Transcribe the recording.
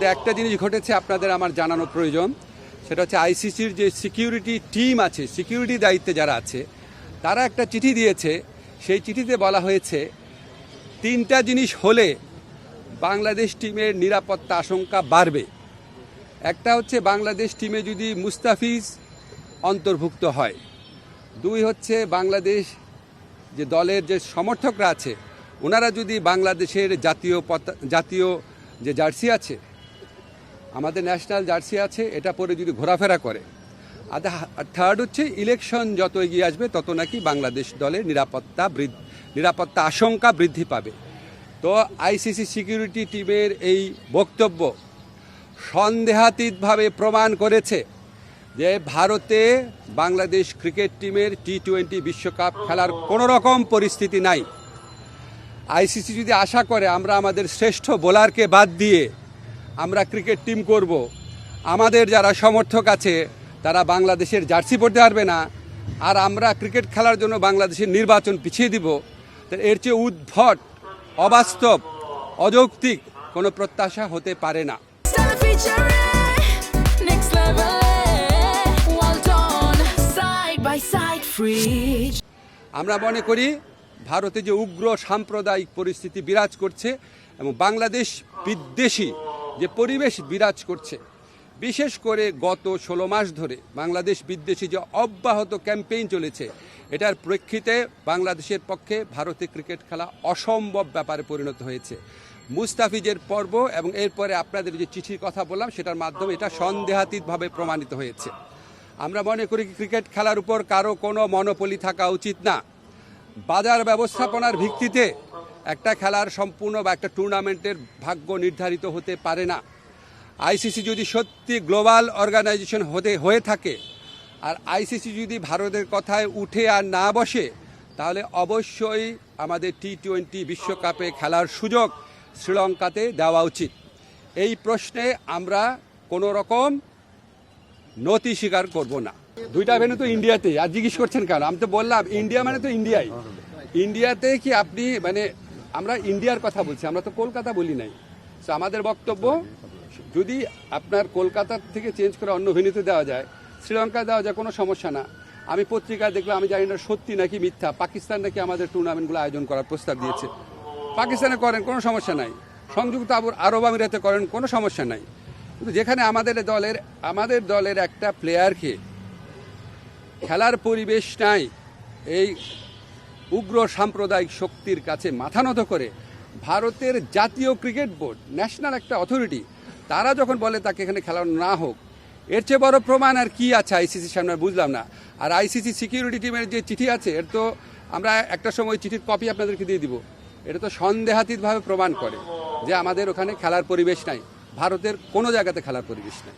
মধ্যে একটা জিনিস ঘটেছে আপনাদের আমার জানানো প্রয়োজন, সেটা হচ্ছে আইসিসির যে সিকিউরিটি টিম আছে, সিকিউরিটি দায়িত্বে যারা আছে, তারা একটা চিঠি দিয়েছে। সেই চিঠিতে বলা হয়েছে 3টা জিনিস হলে বাংলাদেশ টিমের নিরাপত্তা আশঙ্কা বাড়বে। একটা হচ্ছে বাংলাদেশ টিমে যদি মুস্তাফিজ অন্তর্ভুক্ত হয়, 2 হচ্ছে বাংলাদেশ যে দলের যে সমর্থকরা আছে ওনারা যদি বাংলাদেশের জাতীয় যে জার্সি আছে, আমাদের ন্যাশনাল জার্সি আছে, এটা পরে যদি ঘোরাফেরা করে। আর 3rd হচ্ছে ইলেকশন যত এগিয়ে আসবে তত নাকি বাংলাদেশ দলের নিরাপত্তা আশঙ্কা বৃদ্ধি পাবে। তো আইসিসি সিকিউরিটি টিমের এই বক্তব্য সন্দেহাতীতভাবে প্রমাণ করেছে যে ভারতে বাংলাদেশ ক্রিকেট টিমের T20 বিশ্বকাপ খেলার কোনো রকম পরিস্থিতি নাই। আইসিসি যদি আশা করে আমরা আমাদের শ্রেষ্ঠ বোলারকে বাদ দিয়ে আমরা ক্রিকেট টিম করব, আমাদের যারা সমর্থক আছে তারা বাংলাদেশের জার্সি পরতে পারবে না, আর আমরা ক্রিকেট খেলার জন্য বাংলাদেশের নির্বাচন পিছিয়ে দিব, তো এর চেয়ে উদ্ভট, অবাস্তব, অযৌক্তিক কোনো প্রত্যাশা হতে পারে না। আমরা মনে করি ভারতে যে উগ্র সাম্প্রদায়িক পরিস্থিতি বিরাজ করছে এবং বাংলাদেশ বিদ্বেষী যে পরিবেশ বিরাজ করছে, বিশেষ করে গত 16 মাস ধরে বাংলাদেশ বিদ্বেষী যে অব্যাহত ক্যাম্পেইন চলেছে, এটার প্রেক্ষিতে বাংলাদেশের পক্ষে ভারতে ক্রিকেট খেলা অসম্ভব ব্যাপারে পরিণত হয়েছে। মুস্তাফিজের পর্ব এবং এরপরে আপনাদের যে চিঠির কথা বললাম সেটার মাধ্যমে এটা সন্দেহাতীতভাবে প্রমাণিত হয়েছে। আমরা মনে করি ক্রিকেট খেলার উপর কারো কোনো মনোপলি থাকা উচিত না। বাজার ব্যবস্থাপনার ভিত্তিতে একটা খেলার সম্পূর্ণ বা একটা টুর্নামেন্টের ভাগ্য নির্ধারিত হতে পারে না। আইসিসি যদি সত্যি গ্লোবাল অর্গানাইজেশন হয়ে থাকে আর আইসিসি যদি ভারতের কথায় উঠে আর না বসে, তাহলে অবশ্যই আমাদের T20 বিশ্বকাপে খেলার সুযোগ শ্রীলঙ্কাতে দেওয়া উচিত। এই প্রশ্নে আমরা কোনো রকম নতি স্বীকার করব না। 2টা ভেন্যু তো ইন্ডিয়াতে, আর জিজ্ঞেস করছেন কেন? আমি তো বললাম ইন্ডিয়া মানে তো ইন্ডিয়াই। ইন্ডিয়াতে কি আপনি মানে আমরা ইন্ডিয়ার কথা বলছি, আমরা তো কলকাতা বলি নাই। তো আমাদের বক্তব্য, যদি আপনার কলকাতা থেকে চেঞ্জ করে অন্য ভেন্যুতে দেওয়া যায়, শ্রীলঙ্কা দেওয়া যায়, কোনো সমস্যা না। আমি পত্রিকায় দেখলাম, আমি জানি না সত্যি নাকি মিথ্যা, পাকিস্তান নাকি আমাদের টুর্নামেন্টগুলো আয়োজন করার প্রস্তাব দিয়েছে। পাকিস্তানে করেন, কোনো সমস্যা নাই। সংযুক্ত আরব আমিরাতে করেন, কোনো সমস্যা নাই। কিন্তু যেখানে আমাদের দলের একটা প্লেয়ারকে খেলার পরিবেশ নাই, এই উগ্র সাম্প্রদায়িক শক্তির কাছে মাথা নত করে ভারতের জাতীয় ক্রিকেট বোর্ড, ন্যাশনাল একটা অথরিটি, তারা যখন বলে তাকে এখানে খেলা না হোক, এর চেয়ে বড় প্রমাণ আর কি আছে আইসিসির সামনে? বুঝলাম না। আর আইসিসি সিকিউরিটি টিমের যে চিঠি আছে, এর তো আমরা একটা সময় চিঠির কপি আপনাদেরকে দিয়ে দিব। এটা তো সন্দেহাতীতভাবে প্রমাণ করে যে আমাদের ওখানে খেলার পরিবেশ নাই, ভারতের কোনো জায়গাতে খেলার পরিবেশ নাই।